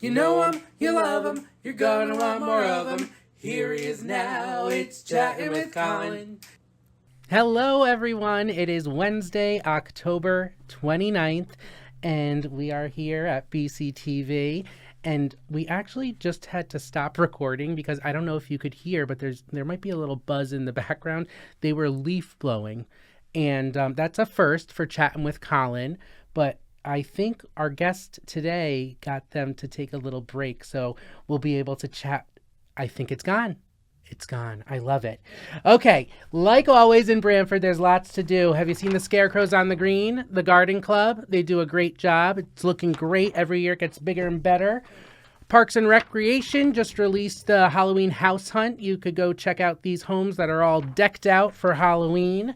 You know him, you love him, you're gonna want more of him. Here he is now, it's Chatting with Colin. Hello, everyone. It is Wednesday, October 29th, and we are here at BCTV. And we actually just had to stop recording because I don't know if you could hear, but there might be a little buzz in the background. They were leaf blowing, and that's a first for Chatting with Colin, but I think our guest today got them to take a little break, so we'll be able to chat. I think it's gone. It's gone. I love it. Okay, like always in Branford, there's lots to do. Have you seen the scarecrows on the green? The garden club, they do a great job. It's looking great. Every year it gets bigger and better. Parks and Recreation just released the Halloween house hunt. You could go check out these homes that are all decked out for Halloween.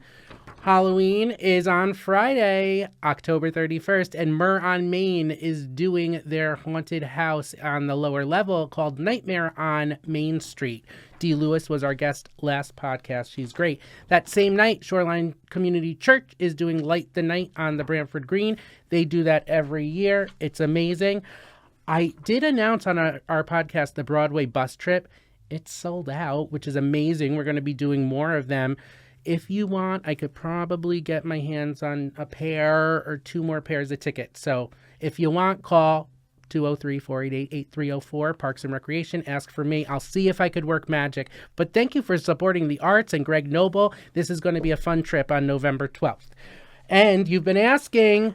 Halloween is on Friday, October 31st, and Myrrh on Main is doing their haunted house on the lower level called Nightmare on Main Street. Dee Lewis was our guest last podcast. She's great. That same night, Shoreline Community Church is doing Light the Night on the Branford Green. They do that every year. It's amazing. I did announce on our podcast the Broadway bus trip. It's sold out, which is amazing. We're going to be doing more of them. If you want, I could probably get my hands on a pair or two more pairs of tickets. So if you want, call 203-488-8304, Parks and Recreation. Ask for me. I'll see if I could work magic. But thank you for supporting the arts and Greg Noble. This is going to be a fun trip on November 12th. And you've been asking,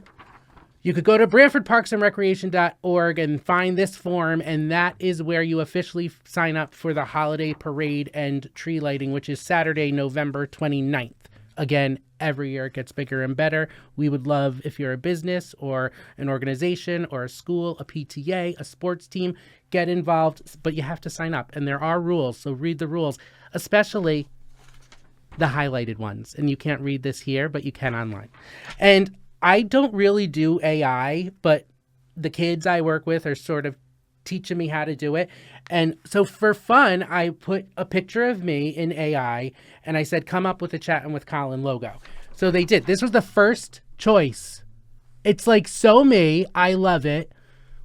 you could go to BranfordParksandRecreation.org and find this form, and that is where you officially sign up for the holiday parade and tree lighting, which is Saturday, November 29th. Again, every year it gets bigger and better. We would love if you're a business or an organization or a school, a PTA, a sports team, get involved, but you have to sign up, and there are rules, so read the rules, especially the highlighted ones. And you can't read this here, but you can online. And I don't really do AI, but the kids I work with are sort of teaching me how to do it. And so for fun, I put a picture of me in AI and I said, come up with a Chattin' with Colin logo. So they did. This was the first choice. It's like so me. I love it.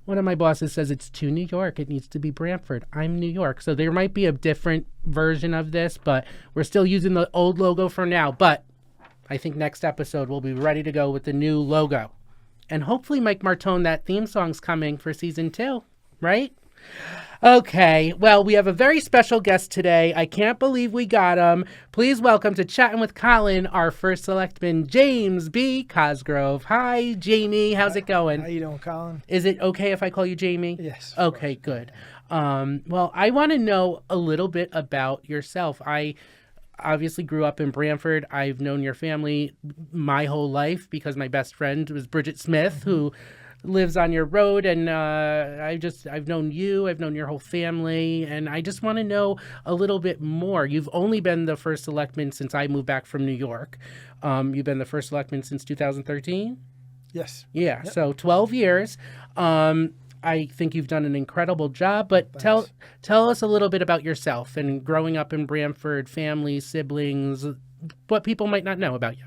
One of my bosses says it's too New York. It needs to be Branford. I'm New York. So there might be a different version of this, but we're still using the old logo for now. But I think next episode we'll be ready to go with the new logo. And hopefully, Mike Martone, that theme song's coming for season 2, right? Okay, well, we have a very special guest today. I can't believe we got him. Please welcome to Chatting with Colin, our first selectman, James B. Cosgrove. Hi, Jamie. How's it going? How you doing, Colin? Is it okay if I call you Jamie? Yes. Okay, good. Well, I want to know a little bit about yourself. I obviously grew up in Branford. I've known your family my whole life because my best friend was Bridget Smith, who lives on your road. And I've known you, I've known your whole family, and I just want to know a little bit more. You've only been the first selectman since I moved back from New York. You've been the first selectman since 2013? Yes. Yeah, Yep. So 12 years. I think you've done an incredible job, but Thanks. tell us a little bit about yourself and growing up in Branford, family, siblings, what people might not know about you.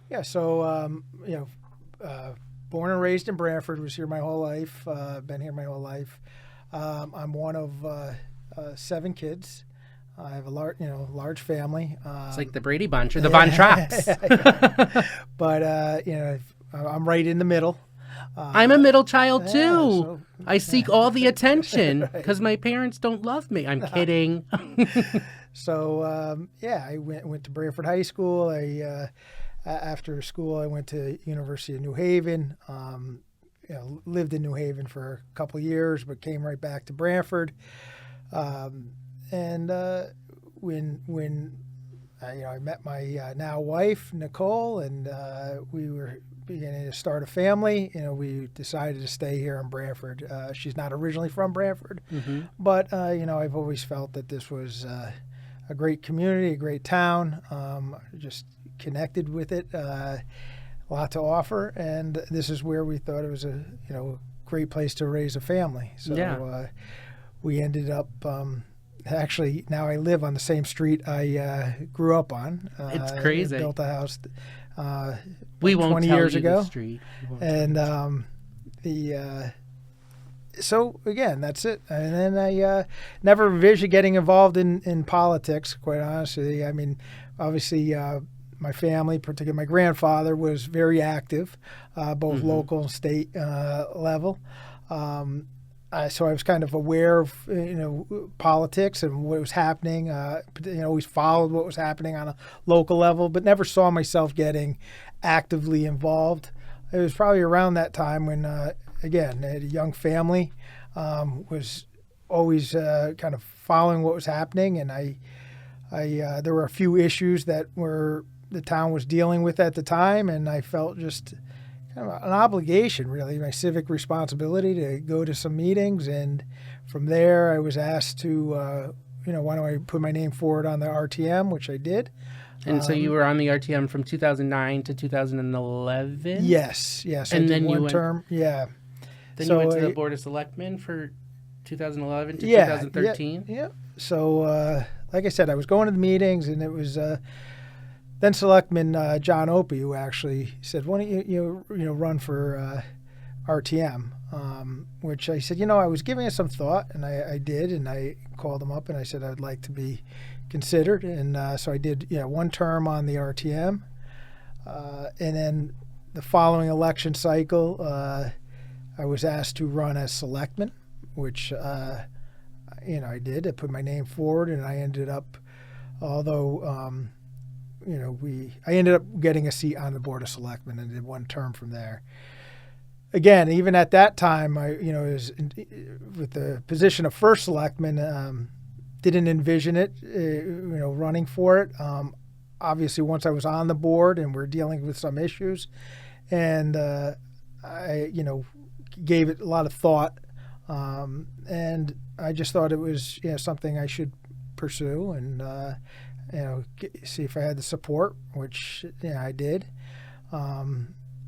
Yeah. So, born and raised in Branford, was here my whole life. Been here my whole life. I'm one of 7 kids. I have a large family. It's like the Brady Bunch or the Von Trapps. But I'm right in the middle. I'm a middle child too. so- I seek all the attention because my parents don't love me. I'm kidding. So I went to Branford High School. After school, I went to University of New Haven. Lived in New Haven for a couple years, but came right back to Branford. When I met my now wife Nicole, and we were beginning to start a family. We decided to stay here in Branford. She's not originally from Branford, but I've always felt that this was a great community, a great town. Just connected with it, a lot to offer, and this is where we thought it was a great place to raise a family. So we ended up. Actually, now I live on the same street I grew up on. It's crazy. Built a house we won't 20 tell years you ago. the street. And so again, that's it. And then I never envisioned getting involved in politics, quite honestly. I mean, obviously, my family, particularly my grandfather, was very active, both local and state level. So I was kind of aware of politics and what was happening. Always followed what was happening on a local level, but never saw myself getting actively involved. It was probably around that time when, again, I had a young family, was always kind of following what was happening, and I there were a few issues that the town was dealing with at the time, and I felt just kind of an obligation, really, my civic responsibility to go to some meetings. And from there, I was asked to, why don't I put my name forward on the RTM, which I did. And so you were on the RTM from 2009 to 2011? Yes. And then one term. Yeah. Then you went to the Board of Selectmen for 2011 to 2013? Yeah. So, like I said, I was going to the meetings, and it was then Selectman John Opie who actually said, "Why don't you run for RTM?" Which I said, I was giving it some thought, and I did, and I called him up and I said I'd like to be considered, and so I did one term on the RTM, and then the following election cycle I was asked to run as Selectman, which I did. I put my name forward, and I ended up, although I ended up getting a seat on the Board of Selectmen and did one term from there. Again, even at that time, I was with the position of first Selectman, didn't envision it, running for it. Obviously, once I was on the board and we're dealing with some issues, and I gave it a lot of thought, and I just thought it was something I should pursue, and see if I had the support, which I did.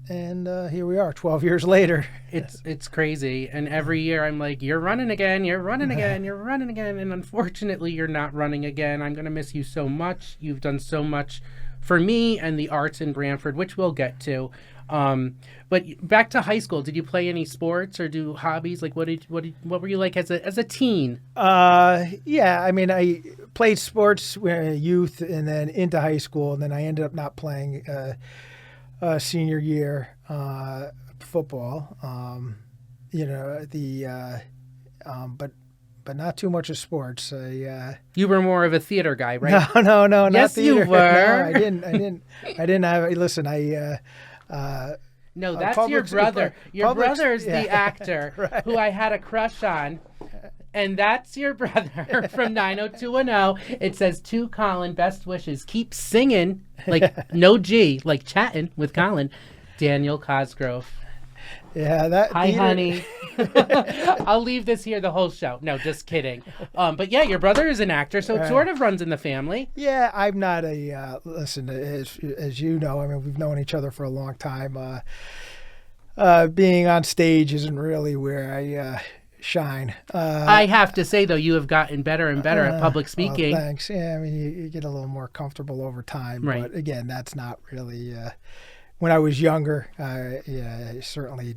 And here we are 12 years later. It's crazy. And every year I'm like, you're running again, you're running again, you're running again. And unfortunately, you're not running again. I'm going to miss you so much. You've done so much for me and the arts in Branford, which we'll get to. But back to high school, did you play any sports or do hobbies? Like what were you like as a teen? Yeah, I mean, I played sports when youth and then into high school, and then I ended up not playing senior year football. But not too much of sports. You were more of a theater guy, right? No, not yes, theater. You were. No, I didn't have. Listen, no, that's your brother. Your brother's the actor right. who I had a crush on. And that's your brother from 90210. It says, to Colin, best wishes. Keep singing, like no G, like chatting with Colin. Daniel Cosgrove. Yeah, that. Hi, honey. I'll leave this here the whole show. No, just kidding. But yeah, your brother is an actor, so it sort of runs in the family. Yeah, I'm not a. Listen, as you know, I mean, we've known each other for a long time. Being on stage isn't really where I shine. I have to say, though, you have gotten better and better at public speaking. Well, thanks. Yeah, I mean, you get a little more comfortable over time. Right. But again, that's not really. When I was younger, I certainly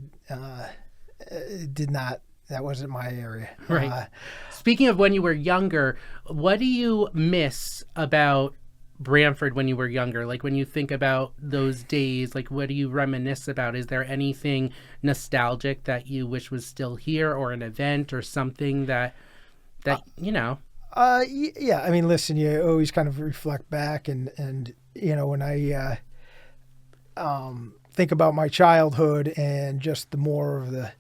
did not. That wasn't my area. Right. Speaking of when you were younger, what do you miss about Branford when you were younger? Like when you think about those days, like what do you reminisce about? Is there anything nostalgic that you wish was still here, or an event or something that Yeah, I mean, listen, you always kind of reflect back, and when I think about my childhood and just the more of the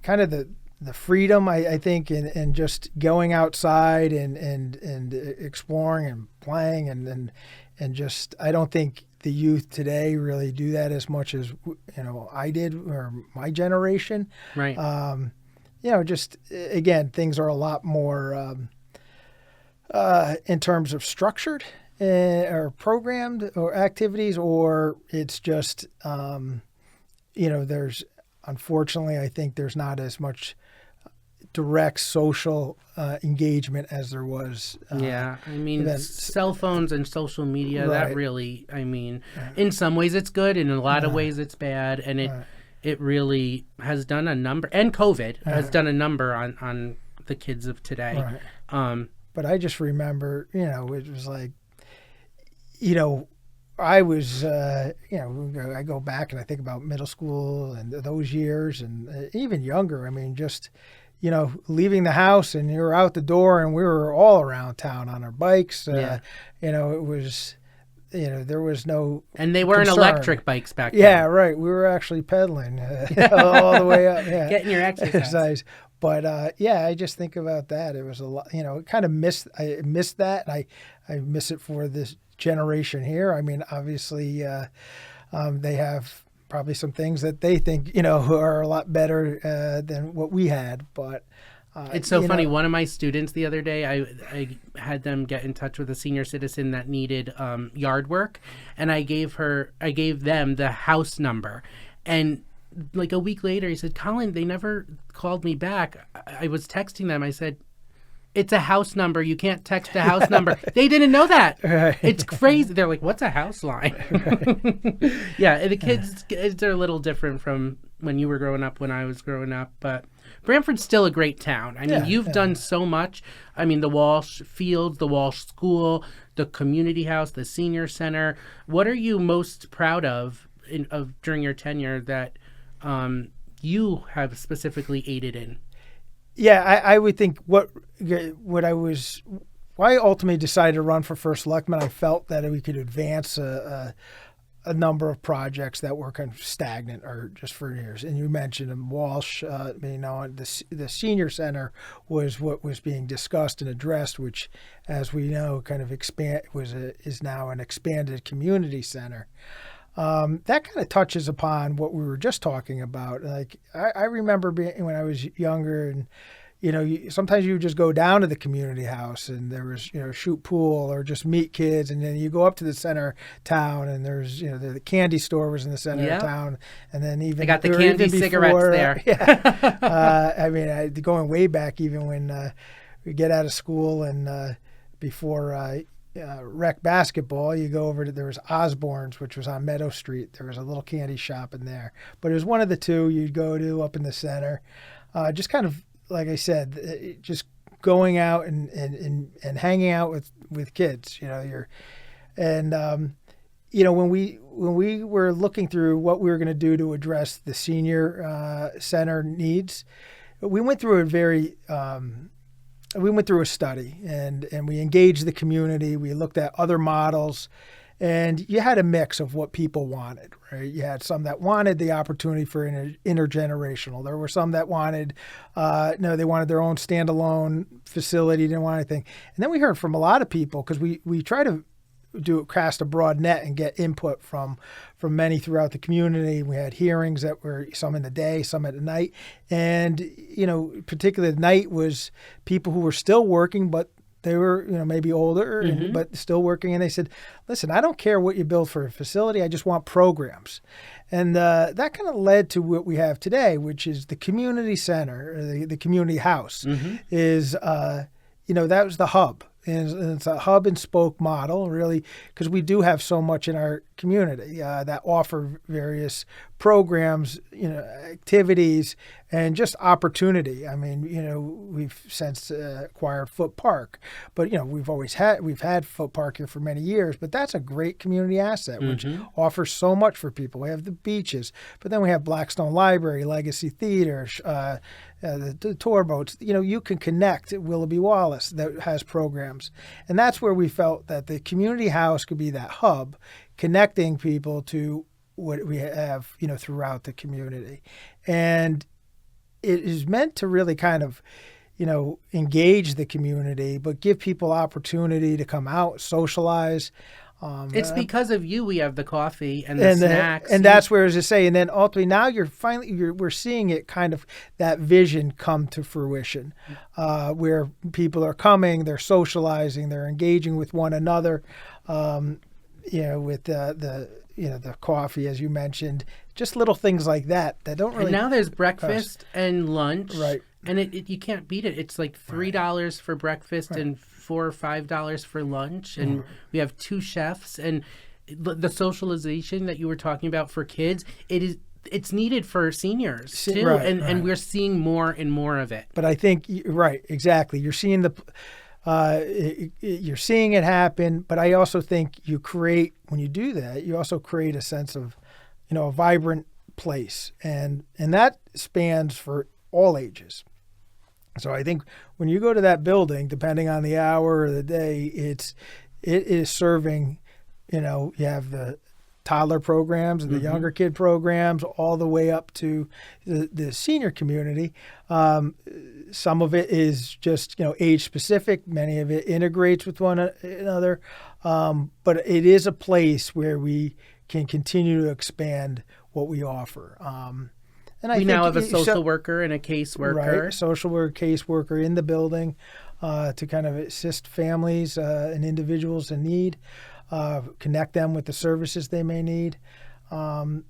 kind of the freedom, I think, and just going outside and exploring and playing and just, I don't think the youth today really do that as much as I did, or my generation. Right. Just again, things are a lot more in terms of structured or programmed or activities, or it's just there's, unfortunately, I think there's not as much direct social engagement as there was. I mean, cell phones and social media, right. that really, I mean, in some ways it's good, in a lot of ways it's bad, and it really has done a number, and COVID has done a number on the kids of today. Right. But I just remember, it was like, I was, I go back and I think about middle school and those years and even younger. I mean, just, leaving the house and you were out the door and we were all around town on our bikes. It was, there was no And they weren't concern. electric bikes back then. Yeah, right. We were actually pedaling all the way up. Yeah. Getting your exercise. But I just think about that. It was a lot, kind of I missed that. And I miss it for this generation here. I mean, obviously, they have probably some things that they think, are a lot better than what we had. But it's so funny. One of my students the other day, I had them get in touch with a senior citizen that needed yard work, and I gave them the house number, and like a week later, he said, "Colin, they never called me back. I was texting them. I said, it's a house number. You can't text a house number." They didn't know that. Right. It's crazy. They're like, "What's a house line?" Right. Yeah, the kids are a little different from when you were growing up, when I was growing up. But Branford's still a great town. I mean, you've done so much. I mean, the Walsh Fields, the Walsh School, the community house, the senior center. What are you most proud of during your tenure that you have specifically aided in? Yeah, I would think why I ultimately decided to run for first selectman. I felt that we could advance a number of projects that were kind of stagnant or just for years. And you mentioned in Walsh, the senior center was what was being discussed and addressed, which, as we know, kind of is now an expanded community center. That kind of touches upon what we were just talking about. Like I remember when I was younger, and sometimes you would just go down to the community house, and there was shoot pool or just meet kids, and then you go up to the center town, and there's the candy store was in the center of town, and then even they got the candy cigarettes there. I mean, going way back, even when we get out of school and before. Rec basketball, you go over to, there was Osborne's, which was on Meadow Street. There was a little candy shop in there, but it was one of the two you'd go to up in the center. Just kind of, like I said, just going out and hanging out with kids, when we were looking through what we were going to do to address the senior center needs, we went through a study and we engaged the community. We looked at other models, and you had a mix of what people wanted, right? You had some that wanted the opportunity for intergenerational. There were some that wanted, they wanted their own standalone facility, didn't want anything. And then we heard from a lot of people, because we try to cast a broad net and get input from many throughout the community. We had hearings that were some in the day, some at night. And, particularly at night was people who were still working, but they were, maybe older, but still working. And they said, listen, I don't care what you build for a facility. I just want programs. And that kind of led to what we have today, which is the community center, or the community house is, that was the hub. And it's a hub and spoke model, really, because we do have so much in our community that offer various programs, activities, and just opportunity. I mean, we've since acquired Foot Park, but we've had Foot Park here for many years. But that's a great community asset, which offers so much for people. We have the beaches, but then we have Blackstone Library, Legacy Theater, the tour boats. You can connect at Willoughby Wallace that has programs, and that's where we felt that the community house could be that hub, connecting people to what we have, throughout the community. And it is meant to really kind of, engage the community, but give people opportunity to come out, socialize. It's because of you we have the coffee and the snacks. And that's where, as I say, and then ultimately now we're seeing it kind of, that vision come to fruition, where people are coming, they're socializing, they're engaging with one another, with the coffee, as you mentioned, just little things like that don't really. And now there's breakfast and lunch, right? And you can't beat it. It's like $3 for breakfast and $4 or $5 for lunch, and we have 2 chefs, and the socialization that you were talking about for kids. it's needed for seniors too, Right, and we're seeing more and more of it. But I think right, exactly. You're seeing you're seeing it happen. But I also think when you do that, you also create a sense of, a vibrant place, and that spans for all ages. So I think when you go to that building, depending on the hour or the day, it is serving. You have the toddler programs and the younger kid programs, all the way up to the senior community. Some of it is just age specific. Many of it integrates with one another. But it is a place where we can continue to expand what we offer. And we now have a social worker and a caseworker. Right, social worker, caseworker in the building to kind of assist families and individuals in need, connect them with the services they may need. The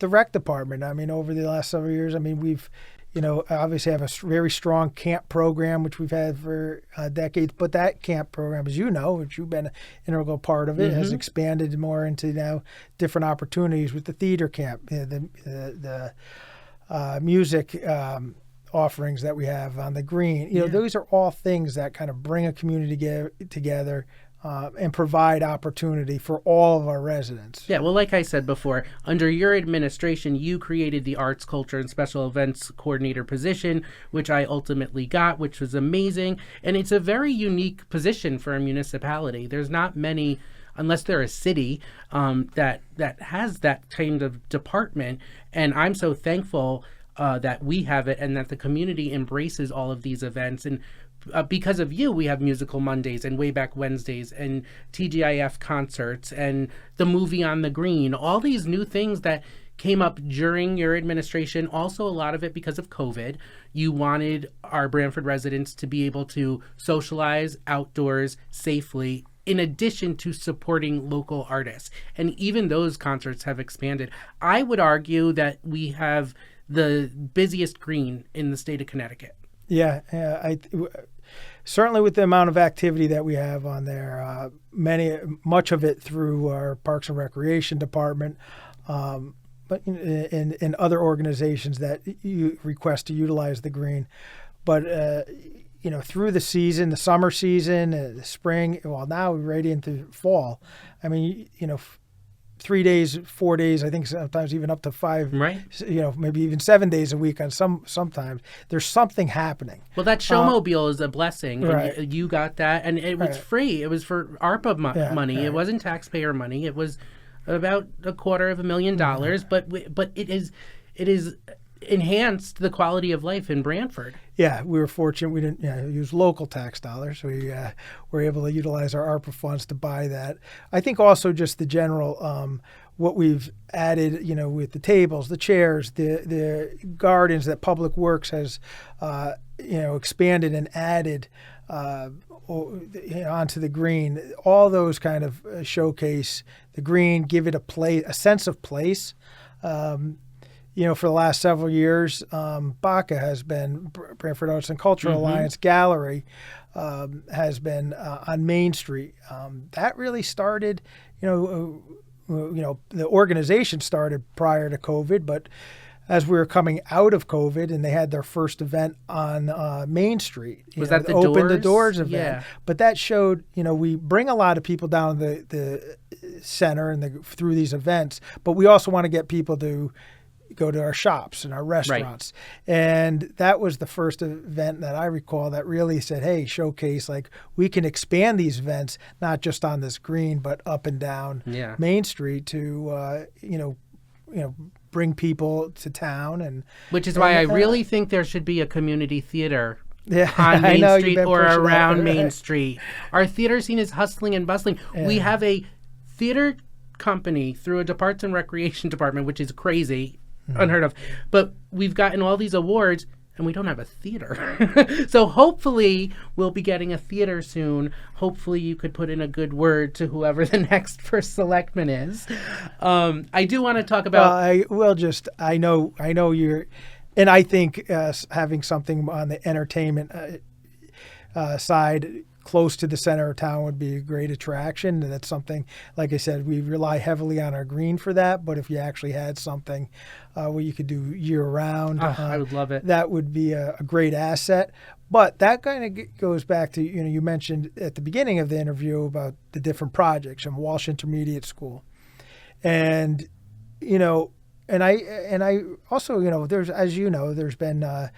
rec department, over the last several years, we've, obviously have a very strong camp program, which we've had for decades. But that camp program, as which you've been an integral part of it, has expanded more into now different opportunities with the theater camp, the music offerings that we have on the green. Those are all things that kind of bring a community together and provide opportunity for all of our residents. Yeah, well, like I said before, under your administration, you created the Arts, Culture, and Special Events Coordinator position, which I ultimately got, which was amazing. And it's a very unique position for a municipality. There's not many, unless they're a city, that has that kind of department. And I'm so thankful that we have it and that the community embraces all of these events. And because of you, we have Musical Mondays and Wayback Wednesdays and TGIF concerts and the movie on the green, all these new things that came up during your administration. Also, a lot of it because of COVID. You wanted our Branford residents to be able to socialize outdoors safely, in addition to supporting local artists. And even those concerts have expanded. I would argue that we have the busiest green in the state of Connecticut. Yeah, certainly with the amount of activity that we have on there, much of it through our Parks and Recreation Department, but in other organizations that you request to utilize the green. But through the season, the summer season, the spring, well, now we're right into fall. 3 days, 4 days, I think sometimes even up to 5, right? Maybe even 7 days a week on sometimes. There's something happening. Well, that showmobile is a blessing. Right. And you got that, and it was free. It was for ARPA money. Right. It wasn't taxpayer money. It was about $250,000, but it is enhanced the quality of life in Branford. Yeah, we were fortunate. We didn't use local tax dollars. We were able to utilize our ARPA funds to buy that. I think also just the general what we've added, with the tables, the chairs, the gardens that Public Works has, expanded and added onto the green. All those kind of showcase the green, give it a sense of place. For the last several years, BACA has been, Branford Arts and Cultural Alliance Gallery has been on Main Street. That really started, the organization started prior to COVID, but as we were coming out of COVID and they had their first event on Main Street. Was that the Open Doors? the Doors event. Yeah. But that showed, we bring a lot of people down the center and through these events, but we also want to get people to go to our shops and our restaurants. Right. And that was the first event that I recall that really said, hey, showcase, we can expand these events, not just on this green, but up and down Main Street to, bring people to town. Which is why I really think there should be a community theater Yeah, on I Main know, Street you've been or pushing around that. Main Street. Our theater scene is hustling and bustling. Yeah. We have a theater company through a Parks and Recreation Department, which is crazy, unheard of. But we've gotten all these awards, and we don't have a theater. So hopefully we'll be getting a theater soon. Hopefully you could put in a good word to whoever the next first selectman is. I do want to talk about... I know you're... And I think having something on the entertainment side close to the center of town would be a great attraction. And that's something, like I said, we rely heavily on our green for that. But if you actually had something where you could do year round, I would love it. That would be a great asset. But that kind of goes back to, you mentioned at the beginning of the interview about the different projects and Walsh Intermediate School. And, and I also, there's, as there's been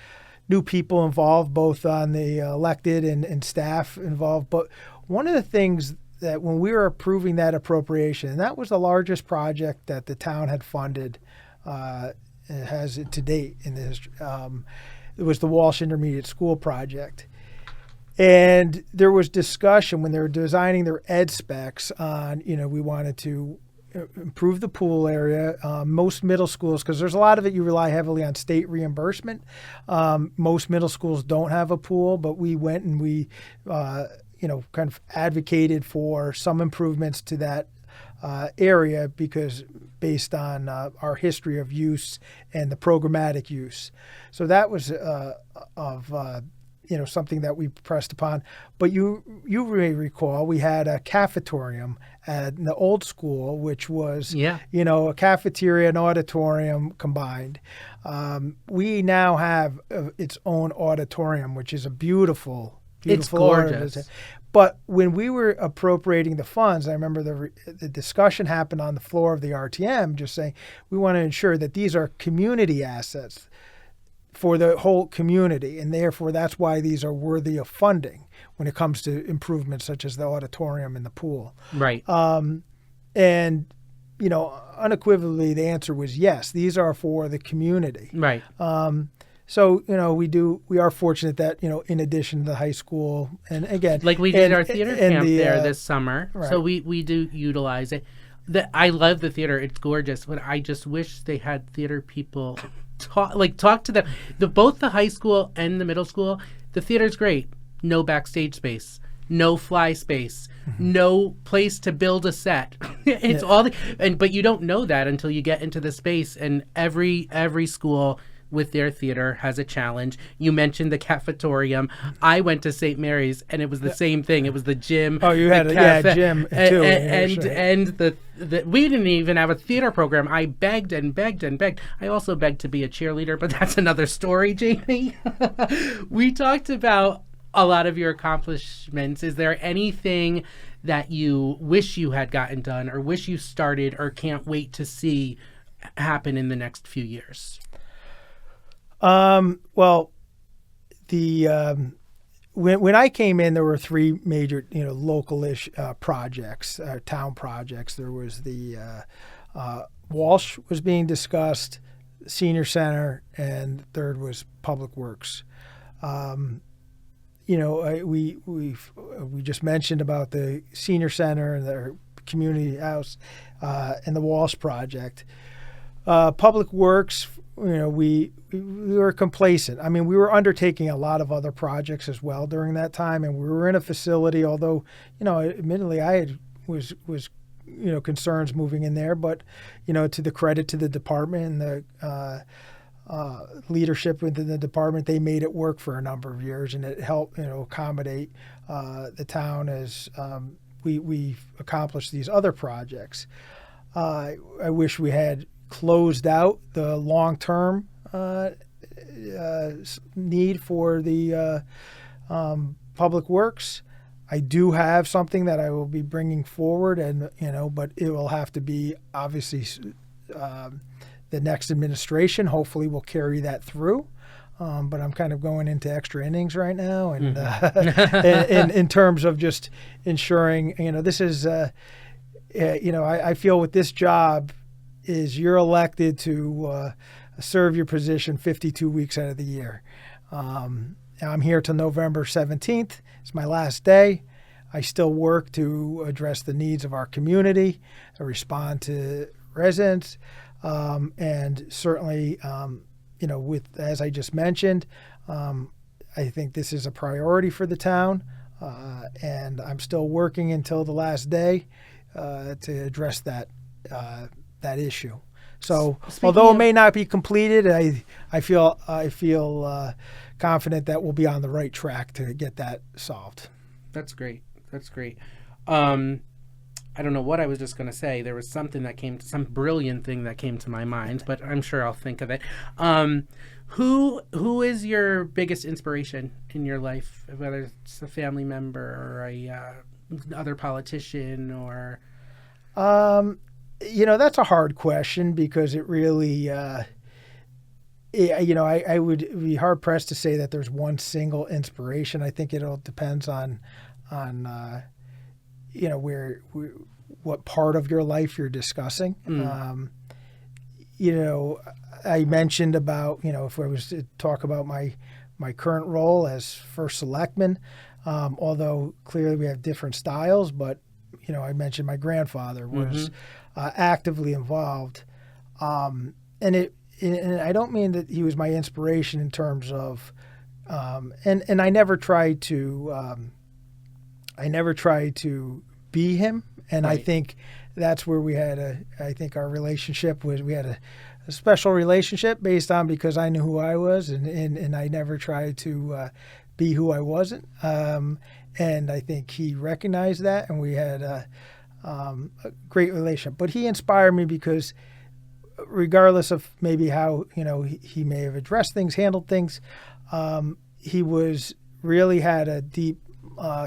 new people involved, both on the elected and staff involved. But one of the things that when we were approving that appropriation, and that was the largest project that the town had funded, has to date in the history, it was the Walsh Intermediate School project. And there was discussion when they were designing their ed specs on, we wanted to improve the pool area. Most middle schools, because there's a lot of it, you rely heavily on state reimbursement. Most middle schools don't have a pool, but we went and we, kind of advocated for some improvements to that area because based on our history of use and the programmatic use. So that was something that we pressed upon. But you may recall we had a cafetorium at the old school, which was, a cafeteria and auditorium combined. We now have its own auditorium, which is a beautiful it's gorgeous. But when we were appropriating the funds, I remember the discussion happened on the floor of the RTM, just saying we want to ensure that these are community assets for the whole community, and therefore that's why these are worthy of funding when it comes to improvements such as the auditorium and the pool. Right. And unequivocally the answer was yes, these are for the community. Right. So, we are fortunate that, in addition to the high school, and again, like we did our theater camp there this summer. Right. So we do utilize it. I love the theater. It's gorgeous, but I just wish they had theater people talk to them. Both the high school and the middle school, the theater's great. No backstage space, no fly space, no place to build a set. It's but you don't know that until you get into the space, and every school with their theater has a challenge. You mentioned the cafetorium. I went to St. Mary's and it was the same thing. It was the gym. Oh, you had a gym too. And we didn't even have a theater program. I begged and begged and begged. I also begged to be a cheerleader, but that's another story, Jamie. We talked about a lot of your accomplishments. Is there anything that you wish you had gotten done or wish you started or can't wait to see happen in the next few years? Well, when I came in, there were three major, local-ish projects, town projects. There was the Walsh was being discussed, Senior Center, and third was Public Works. We just mentioned about the Senior Center and their community house and the Walsh project. Public Works, we were complacent. I mean, we were undertaking a lot of other projects as well during that time, and we were in a facility. Although, admittedly, I was concerns moving in there, but to the credit to the department and the leadership within the department, they made it work for a number of years, and it helped accommodate the town as we accomplished these other projects. I wish we had closed out the long-term need for the Public Works. I do have something that I will be bringing forward, and but it will have to be obviously the next administration. Hopefully, will carry that through. But I'm kind of going into extra innings right now, and in terms of just ensuring, this is, I feel with this job is you're elected to serve your position 52 weeks out of the year. I'm here till November 17th. It's my last day. I still work to address the needs of our community, to respond to residents, and certainly, with, as I just mentioned, I think this is a priority for the town, and I'm still working until the last day to address that issue. So, although it may not be completed, I feel confident that we'll be on the right track to get that solved. That's great. That's great. I don't know what I was just going to say. There was something that some brilliant thing that came to my mind, but I'm sure I'll think of it. Who is your biggest inspiration in your life, whether it's a family member or other politician or? That's a hard question because it really, I would be hard pressed to say that there's one single inspiration. I think it all depends on what part of your life you're discussing. I mentioned about, if I was to talk about my current role as first selectman, although clearly we have different styles, but, I mentioned my grandfather was actively involved. And I don't mean that he was my inspiration in terms of, and I never tried to be him. And right. I think that's where we had our relationship was, we had a special relationship based on because I knew who I was and I never tried to be who I wasn't. And I think he recognized that and we had a great relationship. But he inspired me because regardless of maybe how, he may have addressed things, handled things, he really had a deep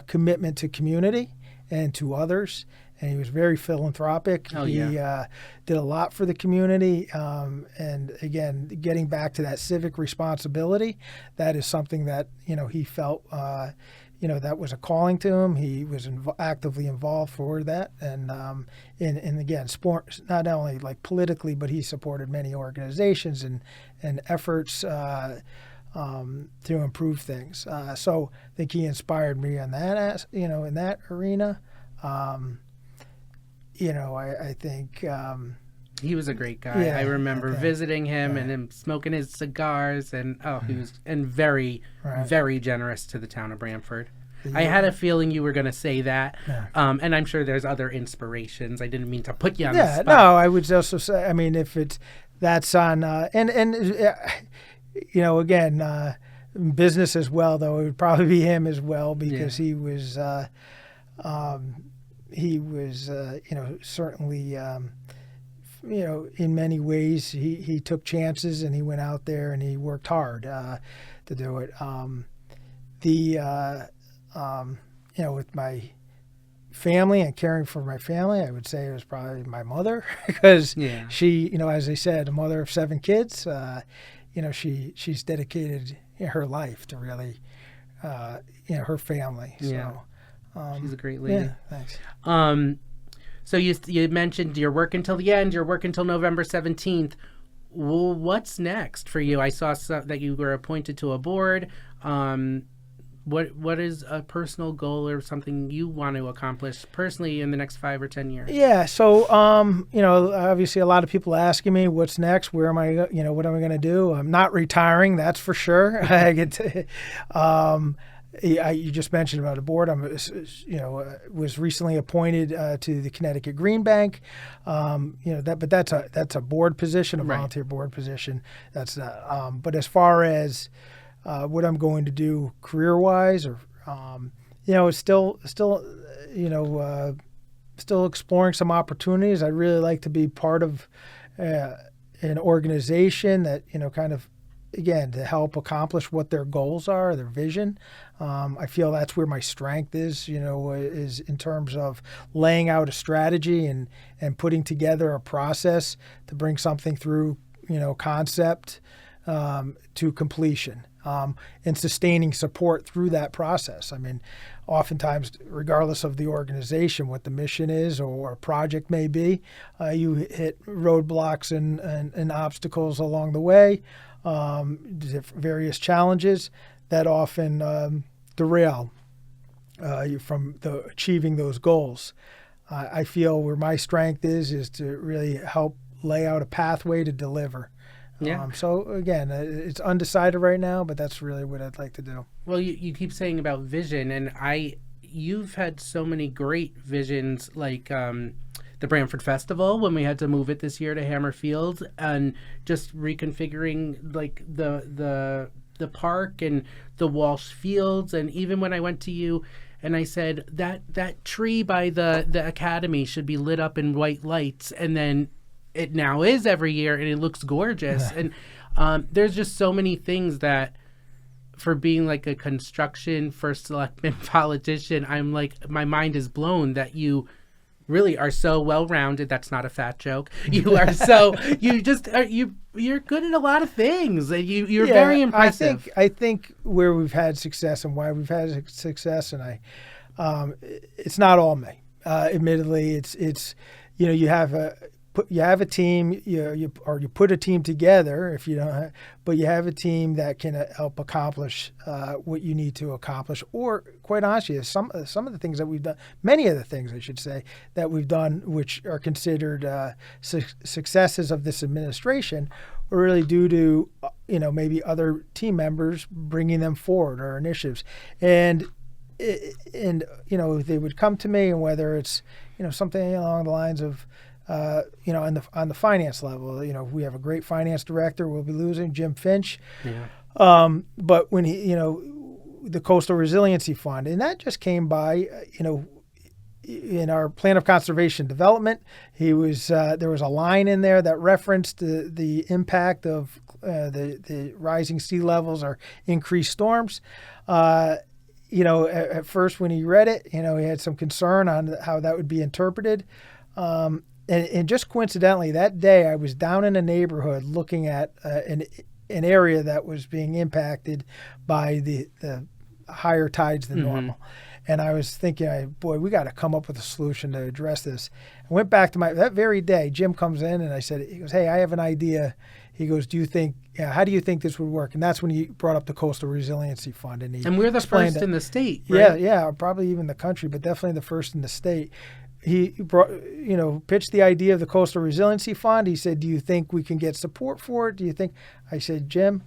commitment to community and to others. And he was very philanthropic. He did a lot for the community. And again, getting back to that civic responsibility, that is something that, he felt, that was a calling to him. He was actively involved for that. And again, sports, not only like politically, but he supported many organizations and efforts to improve things. So I think he inspired me on that, in that arena. I think he was a great guy. Yeah, I remember visiting him and him smoking his cigars, and he was very, very generous to the town of Branford. Yeah. I had a feeling you were going to say that, and I'm sure there's other inspirations. I didn't mean to put you on the spot. No, I would also say, I mean, if that's on, again, business as well, though, it would probably be him as well because he was. Certainly, in many ways, he took chances and he went out there and he worked hard to do it. With my family and caring for my family, I would say it was probably my mother because she, as I said, a mother of 7 kids. She's dedicated her life to really, her family. Yeah. So. She's a great lady. Yeah, thanks. So you mentioned you're working till the end. You're working till November 17th. Well, what's next for you? I saw that you were appointed to a board. What is a personal goal or something you want to accomplish personally in the next 5 or 10 years? Yeah. So, obviously a lot of people asking me what's next. Where am I? What am I going to do? I'm not retiring. That's for sure. I get to. You just mentioned about a board. Was recently appointed to the Connecticut Green Bank. But that's a board position, a volunteer board position. That's but as far as what I'm going to do career-wise, or still exploring some opportunities. I'd really like to be part of an organization that kind of. Again, to help accomplish what their goals are, their vision. I feel that's where my strength is in terms of laying out a strategy and putting together a process to bring something through, concept to completion and sustaining support through that process. I mean, oftentimes, regardless of the organization, what the mission is or a project may be, you hit roadblocks and obstacles along the way. Various challenges that often derail you from achieving those goals. I feel where my strength is to really help lay out a pathway to deliver. Yeah. So again, it's undecided right now, but that's really what I'd like to do. Well, you keep saying about vision, and you've had so many great visions, like the Branford Festival when we had to move it this year to Hammer Field, and just reconfiguring like the park and the Walsh Fields, and even when I went to you And I said that tree by the academy should be lit up in white lights, and then it now is every year, and it looks gorgeous. And there's just so many things that, for being like a construction first selectman politician, I'm like, my mind is blown that you really are so well-rounded. That's not a fat joke. You are so, you just are, you're good at a lot of things. You're very impressive. I think where we've had success and why we've had success, and it's not all me. Admittedly, it's you have a team, you put a team together if you don't, but you have a team that can help accomplish what you need to accomplish. Or quite honestly, some of the things that we've done, many of the things I should say that we've done, which are considered successes of this administration, are really due to maybe other team members bringing them forward or initiatives, and they would come to me, and whether it's something along the lines of on the finance level, we have a great finance director. We'll be losing Jim Finch. Yeah. But when the Coastal Resiliency Fund, and that just came by, in our plan of conservation development, there was a line in there that referenced the impact of the rising sea levels or increased storms. At first when he read it, he had some concern on how that would be interpreted. And just coincidentally, that day I was down in a neighborhood looking at an area that was being impacted by the higher tides than normal. And I was thinking, boy, we got to come up with a solution to address this. I went back to that very day. Jim comes in and he goes, hey, I have an idea. He goes, how do you think this would work? And that's when he brought up the Coastal Resiliency Fund. And we're the first in the state, right? Yeah, probably even the country, but definitely the first in the state. He pitched the idea of the Coastal Resiliency Fund. He said, do you think we can get support for it? Do you think? I said, Jim,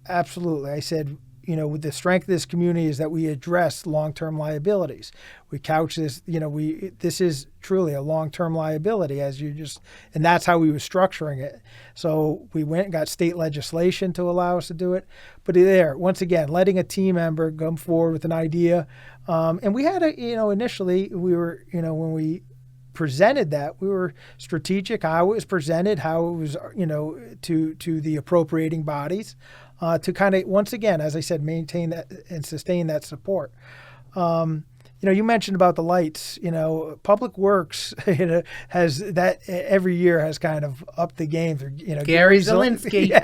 absolutely. I said, with the strength of this community is that we address long-term liabilities. We couch this, this is truly a long-term liability, and that's how we were structuring it. So we went and got state legislation to allow us to do it. But once again, letting a team member come forward with an idea. And we had initially we were, when we presented that, we were strategic how it was presented, how it was, to the appropriating bodies, to kind of, once again, as I said, maintain that and sustain that support. You mentioned about the lights. Public Works, has that every year has kind of upped the game. Gary Zielinski,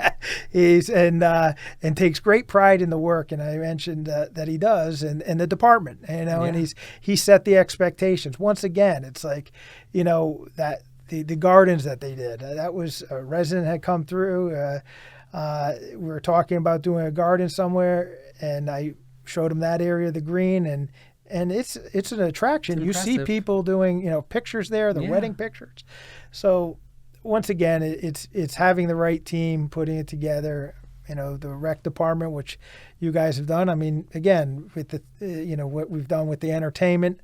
and takes great pride in the work. And I mentioned that he does, and the department, and he set the expectations. Once again, it's like, that the gardens that they did. That was a resident had come through. We were talking about doing a garden somewhere, and I showed him that area of the green, and it's an attraction. You see people doing pictures there, the wedding pictures. So once again, it's having the right team, putting it together. The rec department, which you guys have done. I mean, again, with the what we've done with the entertainment.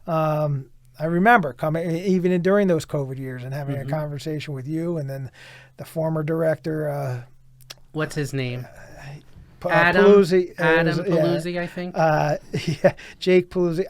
I remember coming even during those COVID years and having a conversation with you, and then the former director. What's his name? Adam Paluzzi. Paluzzi, I think. Jake Paluzzi.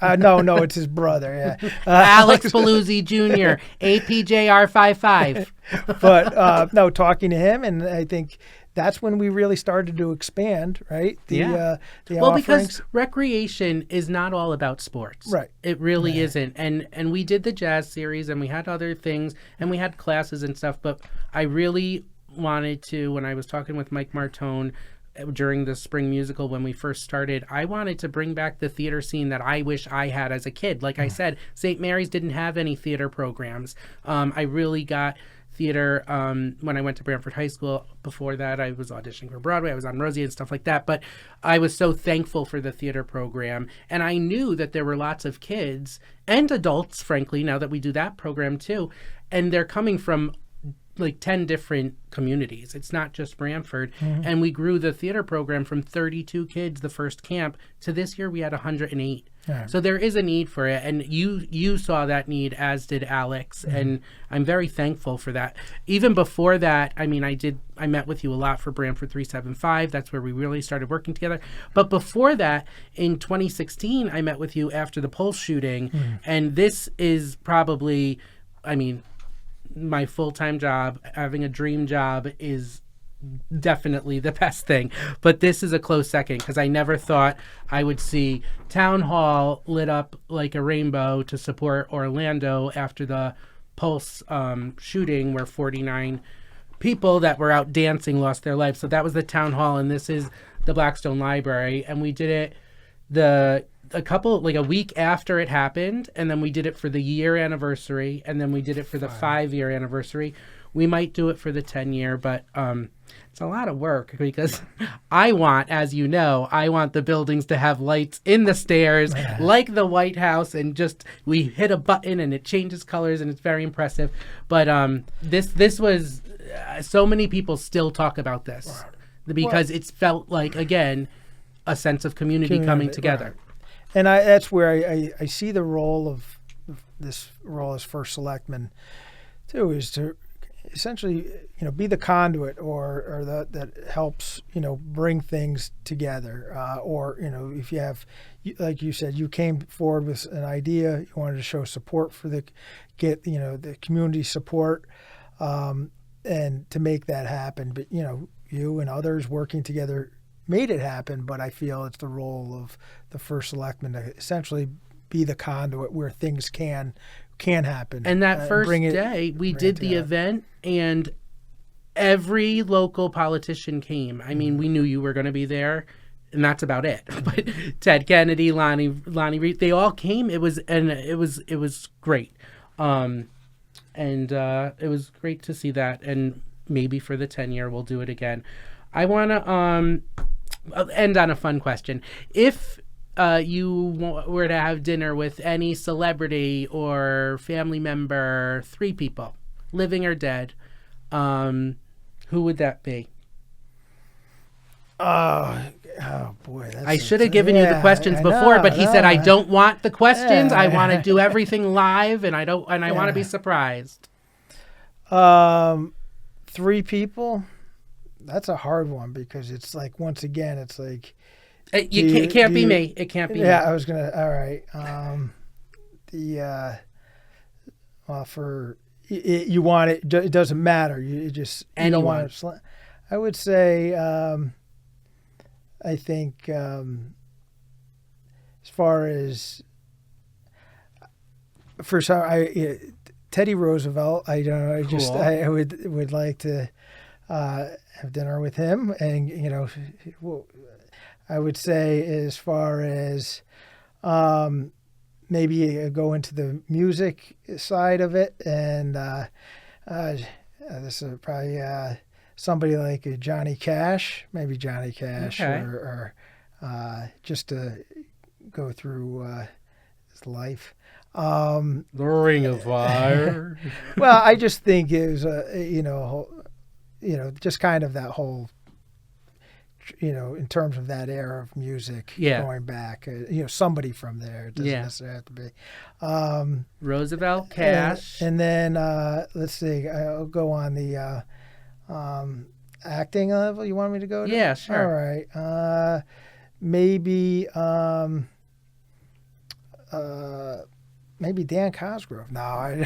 No, it's his brother. Yeah, Alex Paluzzi Jr. APJR 55. But no, talking to him, and I think that's when we really started to expand, right? The offerings. Because recreation is not all about sports, right? It really isn't. And we did the jazz series, and we had other things, and we had classes and stuff. But I really wanted to, when I was talking with Mike Martone during the spring musical when we first started, I wanted to bring back the theater scene that I wish I had as a kid. Like I said, St. Mary's didn't have any theater programs. I really got theater when I went to Branford High School. Before that, I was auditioning for Broadway. I was on Rosie and stuff like that. But I was so thankful for the theater program. And I knew that there were lots of kids and adults, frankly, now that we do that program too. And they're coming from like 10 different communities. It's not just Branford. And we grew the theater program from 32 kids the first camp to this year we had 108. Yeah. So there is a need for it, and you saw that need, as did Alex, and I'm very thankful for that. Even before that, I mean, I met with you a lot for Branford 375. That's where we really started working together. But before that, in 2016, I met with you after the Pulse shooting, and this is probably, I mean, my full-time job. Having a dream job is definitely the best thing, but this is a close second, because I never thought I would see Town Hall lit up like a rainbow to support Orlando after the Pulse shooting, where 49 people that were out dancing lost their lives. So that was the Town Hall, and this is the Blackstone Library, and we did it a week after it happened, and then we did it for the year anniversary, and then we did it for the 5-year anniversary. We might do it for the 10-year, but it's a lot of work, because I want the buildings to have lights in the stairs like the White House, and just we hit a button and it changes colors, and it's very impressive. But this was so many people still talk about this because it's felt like, again, a sense of community coming together. Right. And that's where I see the role of this role as first selectman too, is to essentially, be the conduit or that helps, bring things together. Or, if you have, like you said, you came forward with an idea, you wanted to show support for the community support, and to make that happen. But, you and others working together made it happen. But I feel it's the role of the first selectman to essentially be the conduit where things can happen. And that first day, we did the event, and every local politician came. I mean, we knew you were going to be there, and that's about it. But Ted Kennedy, Lonnie Reed, they all came. It was great, and it was great to see that. And maybe for the 10-year, we'll do it again. I want to end on a fun question. If you were to have dinner with any celebrity or family member, 3 people, living or dead, who would that be? Oh boy! I should have given you the questions before, but he said I don't want the questions. I want to do everything live, and I want to be surprised. 3 people. That's a hard one, because it's like, once again, it's like. It can't be me. It can't be me. Yeah, I was gonna. All right. For you want it. It doesn't matter. You just you don't want it. I would say. I think as far as for some, Teddy Roosevelt. I don't know. Cool. I would like to have dinner with him, and I would say, as far as maybe go into the music side of it, and this is probably somebody like Johnny Cash, or just to go through his life. The Ring of Fire. Well, I just think it was just kind of that whole. In terms of that era of music, going back, somebody from there. It doesn't necessarily have to be. Roosevelt, Cash. And then, let's see, I'll go on the acting level. You want me to go to? Yeah, sure. All right. Maybe Dan Cosgrove. No.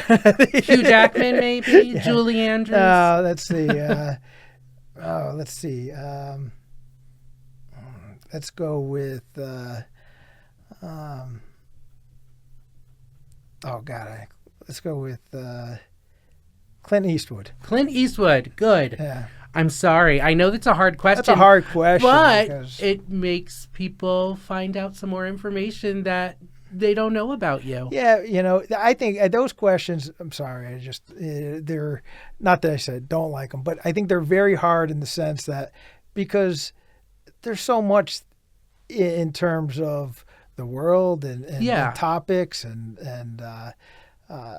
Hugh Jackman, maybe? Yeah. Julie Andrews? Let's see. Let's see. Let's go with. Let's go with Clint Eastwood. Clint Eastwood, good. Yeah. I'm sorry. I know that's a hard question. That's a hard question. But it makes people find out some more information that they don't know about you. Yeah, I think those questions, I'm sorry, they're, not that I said don't like them, but I think they're very hard in the sense that, because there's so much in terms of the world and topics and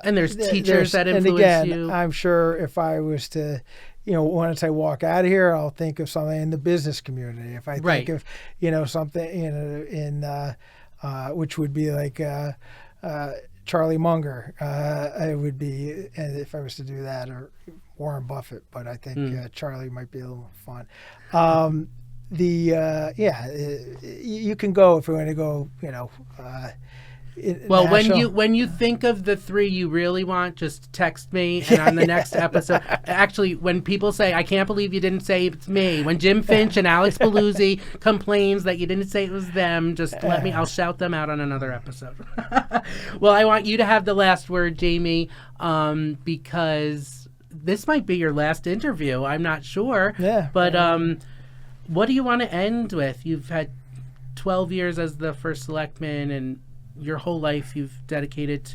there's teachers that influence you. I'm sure if I was to, once I walk out of here, I'll think of something in the business community. If I think of, something in which would be like Charlie Munger. I would be, and if I was to do that, or Warren Buffett, but I think Charlie might be a little more fun. You can go if you want to go. Well, national. when you think of the three you really want, just text me, and on the next episode, actually, when people say, "I can't believe you didn't say it's me," when Jim Finch and Alex Paluzzi complains that you didn't say it was them, just let me. I'll shout them out on another episode. Well, I want you to have the last word, Jamie, because this might be your last interview. I'm not sure. Yeah. But what do you want to end with? You've had 12 years as the first selectman, and your whole life you've dedicated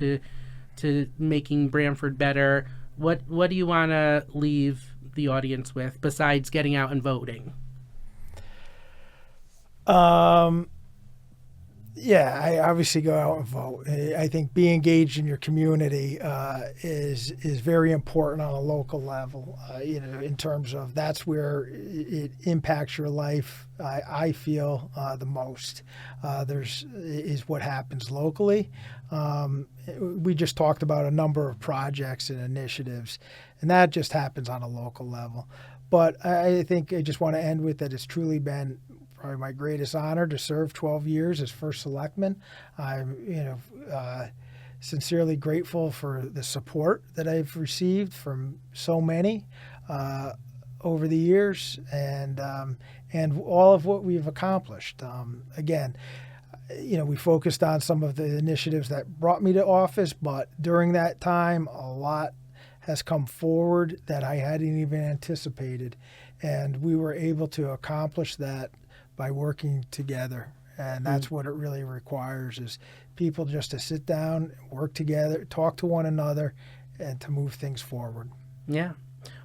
to making Branford better. What do you want to leave the audience with besides getting out and voting? Yeah, I obviously go out and vote. I think being engaged in your community is very important on a local level. In terms of that's where it impacts your life. I feel the most. Is what happens locally. We just talked about a number of projects and initiatives, and that just happens on a local level. But I think I just want to end with that. It's truly been probably my greatest honor to serve 12 years as first selectman. I'm, sincerely grateful for the support that I've received from so many over the years, and all of what we've accomplished. Again, we focused on some of the initiatives that brought me to office, but during that time, a lot has come forward that I hadn't even anticipated, and we were able to accomplish that by working together. And that's what it really requires, is people just to sit down, work together, talk to one another, and to move things forward. Yeah.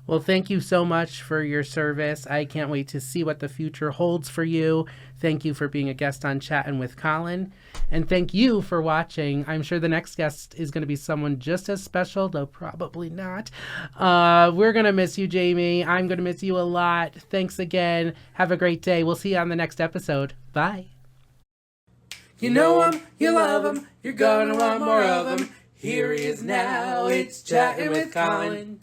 Well, thank you so much for your service. I can't wait to see what the future holds for you. Thank you for being a guest on Chattin' with Colin. And thank you for watching. I'm sure the next guest is going to be someone just as special, though probably not. We're going to miss you, Jamie. I'm going to miss you a lot. Thanks again. Have a great day. We'll see you on the next episode. Bye. You know him, you love him, you're gonna want more of him. Here he is now, it's Chattin' with Colin.